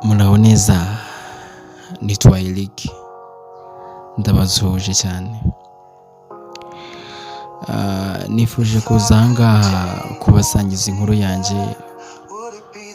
Muraho neza, nitwa Eric, ndabasuhuje cyane. Nifuje kuza aha ngaha kubasangiza inkuru yanjye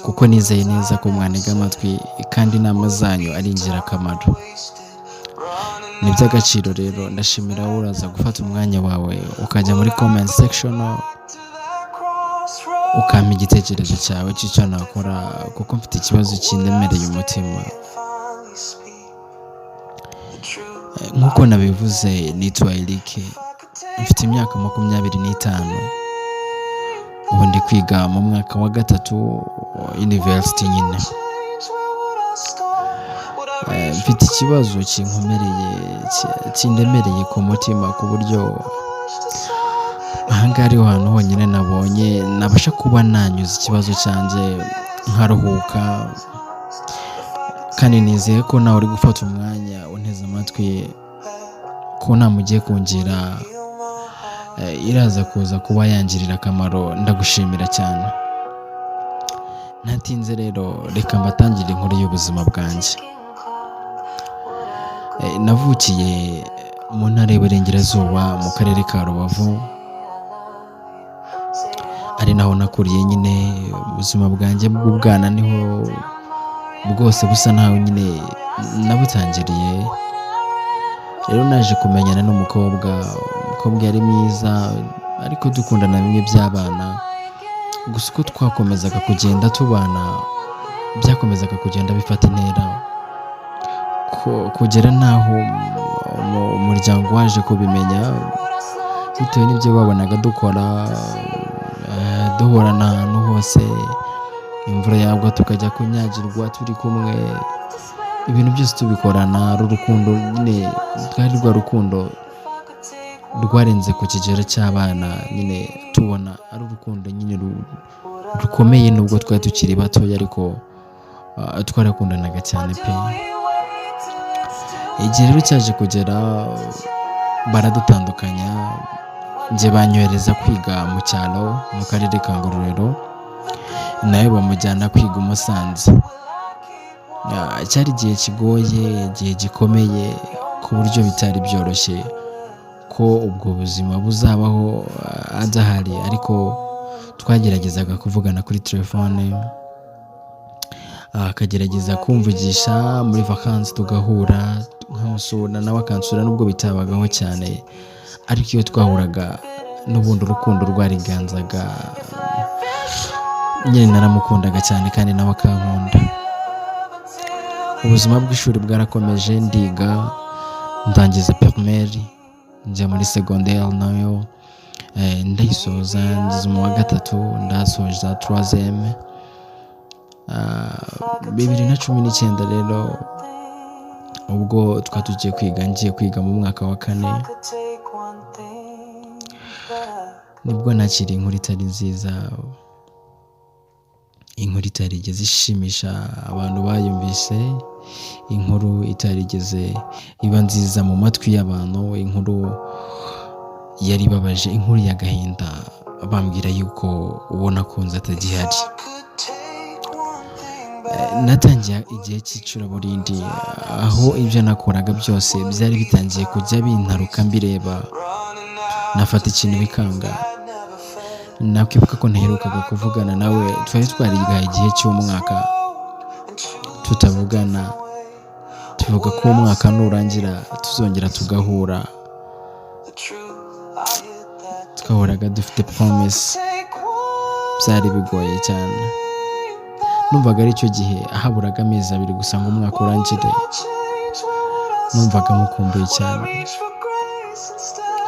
kuko nizeye neza ko mwantega amatwi kandi inama zanyu ari ingirakamaro. Ni iby'agaciro rero, ndashimira wowe uraza gufata umwanya wawe ukajya muri comment section ukampa igitekerezo cyawe cy'icyo nakora kuko mfite ikibazo kindemereye umutima. Nk'uko nabivuze, nitwa Eric, mfite imyaka 25, ubu ndi kwiga mu mwaka wa 3 university nyine. Mfite ikibazo kindemereye ku mutima ku buryo ahangaha ariho hantu honyine nabonye nabasha kuba nanyuza ikibazo cyanjye nkaruhuka, kandi nizeye ko nawe uri gufata umwanya unteze amatwi ko namugiye kungira iraza kuza kuba yangirira akamaro. Ndagushimira cyane. Ntatinze rero, reka mbatangire inkuru y'ubuzima bwanjye. Navukiye mu ntara y'Iburengerazuba mu karere ka Rubavu, ari naho nakuriye nyine. Ubuzima bwanjye bw'ubwana niho bwose busa naho nyine nabutangiriye. Rero naje kumenyana n'umukobwa yari mwiza ariko dukundana bimwe by'abana. Gusa uko twakomezaga kugenda tubana byakomezaga kugenda bifata intera kugera naho umuryango waje kubimenya bitewe n'ibyo babonaga dukora. Duhorana ahantu hose, imvura yagwa tukajya kunyagirwa turi kumwe, ibintu byose tubikorana. Urukundo nyine twari rwa rukundo rwarenze ku kigero cy'abana nyine, tubona ari urukundo nyine rukomeye nubwo twari tukiri bato, ariko twarakundanaga cyane pe. Igihe rero cyaje kugera baradutandukanya, njye banyohereza kwiga mu cyaro mu karere ka Ngororero, nawe bamujyana kwiga i Musanze. Cyari igihe kigoye, igihe gikomeye ku buryo bitari byoroshye ko ubwo buzima buzabaho adahari, ariko twageragezaga kuvugana kuri telefone, akagerageza kumvugisha muri vacances tugahura, nkamusura nawe akansura nubwo bitabagaho cyane, ariko iyo twahuraga n'ubundi urukundo rwariganzaga. Nyine naramukundaga cyane kandi nawe akankunda. Ubuzima bw'ishuri bwarakomeje, ndiga ndangiza primaire, njya muri secondaire nayo ndayisoza, ngeze mu wa 3 ndasoza 3e. 2019 rero ubwo twatugiye kwiga, ngiye kwiga mu mwaka wa 4, nibwo nakiri inkuru itari nziza, inkuru itarigeze ishimisha abantu bayumvise, inkuru itarigeze iba nziza mu matwi y'abantu, inkuru yari ibabaje, inkuru y'agahinda. Bambwira yuko uwo nakunze atagihari. Natangiye igihe cy'icuraburindi, aho ibyo nakoraga byose byari bitangiye kujya bintaruka mbireba. Nafata ikintu bikanga. Nakwibuka ko ntaherukaga kuvugana nawe, twari twarigaye igihe cy'umwaka tutavugana, tuvuga ko umwaka nurangira tuzongera tugahura. Twahoraga dufite promise, byari bigoye cyane. Numvaga ari cyo gihe haburaga amezi 2 gusa ngo umwaka urangire. Numvaga mukumbuye cyane,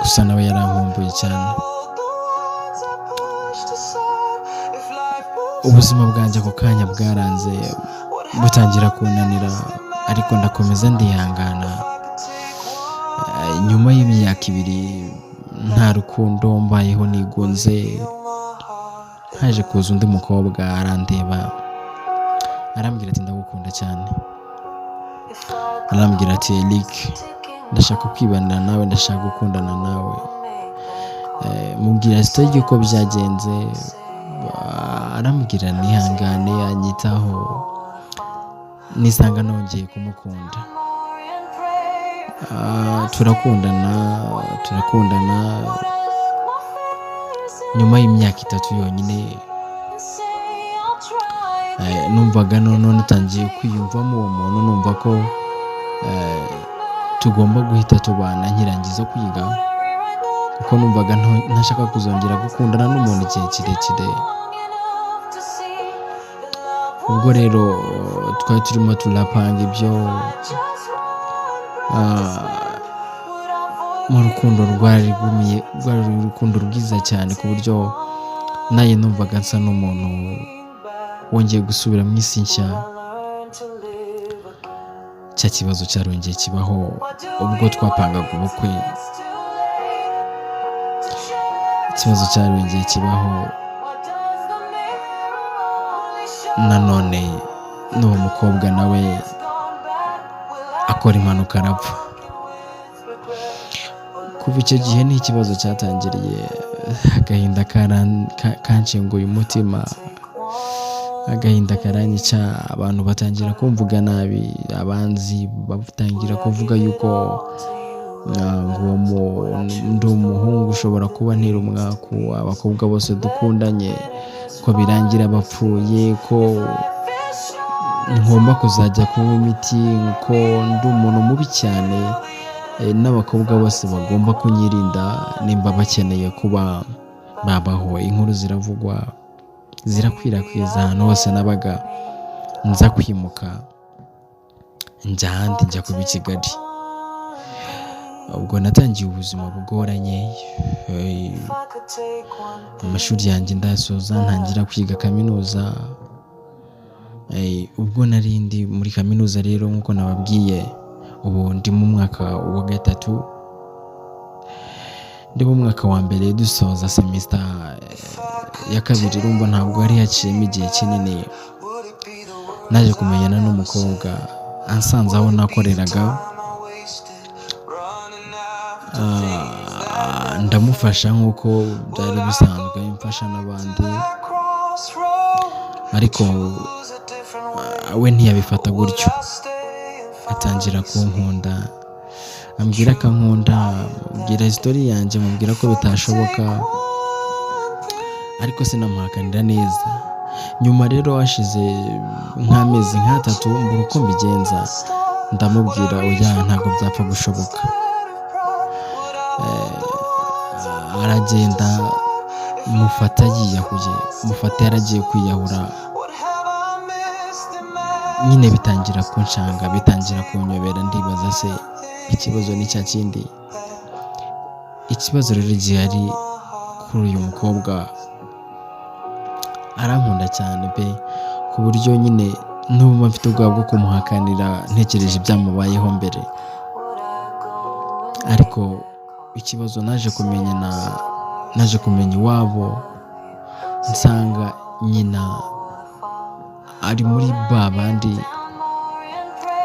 gusa nawe yarankumbuye cyane. Ubuzima bwanjye ako kanya bwaranze, butangira kunanira, ariko ndakomeza ndihangana. Nyuma y'imyaka 2 nta rukundo, mbayeho nigunze, haje kuza undi mukobwa arandeba, arambwira ati ndagukunda cyane. Arambwira ati Eric, ndashaka kwibanira nawe, ndashaka gukundana nawe. Mubwira stage uko byagenze, arambwira nihangane, anyitaho. nisanga nongeye kumukunda. turakundana nyuma y'imyaka 3 yonyine. Numvaga none natangiye kwiyumvamo uwo muntu, numva ko tugomba guhita tubana nkirangiza kwiga, kuko numvaga ntashaka kuzongera gukundana n'umuntu igihe kirekire. Ubwo rero twari turimo turapanga ibyo mu rukundo rwari urukundo rwiza cyane, ku buryo naye numvaga nsa n'umuntu wongeye gusubira mu isi nshya. Cya kibazo cyarongeye kibaho ubwo twapangaga ubukwe. Ikibazo cyarongeye kibaho nanone, n'uwo mukobwa nawe akora impanuka arapfa. Kuva icyo gihe ni ikibazo cyatangiriye, agahinda kanshenguye umutima, agahinda karanyica. Abantu batangira kumvuga nabi, abanzi batangira kuvuga yuko ngo ndi umuhungu ushobora kuba ntera umwaku, abakobwa bose dukundanye ko birangira bapfuye, ko ngomba kuzajya kunywa imiti, ko ndi umuntu mubi cyane, n'abakobwa bose bagomba kunyirinda nimba bakeneye kuba babaho. Inkuru ziravugwa, zirakwirakwiza ahantu hose nabaga. Nza kwimuka njya ahandi, njya kuba i Kigali. Ubwo natangiye ubuzima bugoranye, amashuri yanjye ndasoza, ntangira kwiga kaminuza. Ubwo nari ndi muri kaminuza rero, nk'uko nababwiye, ubu ndi mu mwaka wa 3, ndi mu mwaka wa mbere dusoza semester ya 2. Urumva ntabwo hari haciyemo igihe kinini. Naje kumenyana n'umukobwa ansanze aho nakoreraga, ndamufasha nk'uko byari bisanzwe mfasha n'abandi, ariko we ntiyabifata gutyo. Atangira kunkunda, ambwira ko ankunda, ambwira history yanjye, mubwira ko bitashoboka, ariko sinamuhakanira neza. Nyuma rero hashize nk'amezi 3 mbura uko mbigenza, ndamubwira oya ntabwo byapfa gushoboka. Aragenda mufata yiyahuye, mufata yaragiye kwiyahura. Nyine bitangira kunshanga, bitangira kunyobera, ndibaza se ikibazo ni cya kindi. Ikibazo rero gihari kuri uyu mukobwa, arankunda cyane pe, ku buryo nyine n'ubu mfite ubwoba bwo kumuhakanira ntekereje ibyamubayeho mbere. Ariko ikibazo naje kumenya iwabo, nsanga nyina ari muri babandi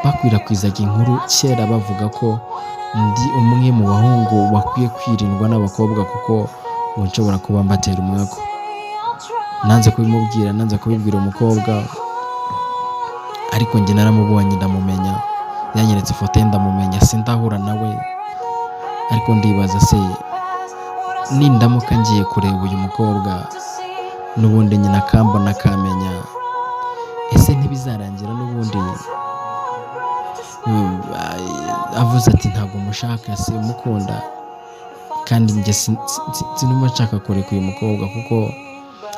bakwirakwizaga inkuru kera bavuga ko ndi umwe mu bahungu bakwiye kwirindwa n'abakobwa, kuko nshobora kuba mbatera umwaku. Nanze kubimubwira, nanze kubibwira umukobwa, ariko njye naramubonye ndamumenya, yanyeretse ifoto ye ndamumenya, sindahura nawe. Ariko ndibaza se nindamuka ngiye kureba uyu mukobwa n'ubundi nyina akambona akamenya, ese ntibizarangira n'ubundi avuze ati ntabwo mushaka, se mukunda? Kandi njye sinumva nshaka kureka uyu mukobwa, kuko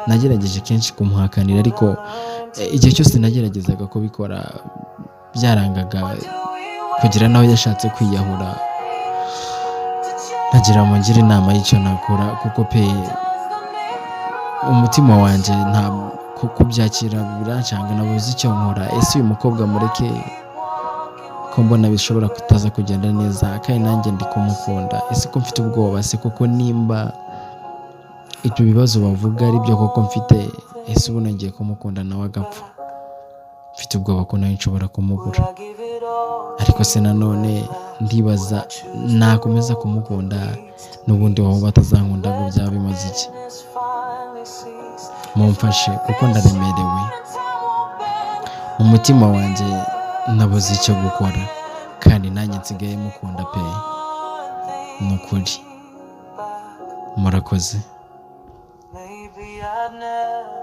nagerageje kenshi kumuhakanira, ariko igihe cyose nageragezaga kubikora byarangaga, kugira nawe yashatse kwiyahura. Nagira ngo ngire inama y'icyo nakora, kuko pe umutima wanjye nta kubyakira birancanga, nabuze icyo nkora. Ese uyu mukobwa mureke, ko mbona bishobora kutaza kugenda neza, kandi nanjye ndi kumukunda. Ese ko mfite ubwoba se koko nimba ibyo bibazo bavuga ari byo koko mfite, ese ubu ngiye kumukunda nawe agapfa? Mfite ubwoba ko nawe nshobora kumubura. Ariko se nanone ndibaza nakomeza kumukunda n'ubundi waba batazankunda, ngo byaba bimaze iki? Mumfashe kuko ndaremerewe. Mu mutima wanjye nabuze icyo gukora kandi nanjye nsigaye mukunda pe, ni ukuri murakoze. Maybe I'd never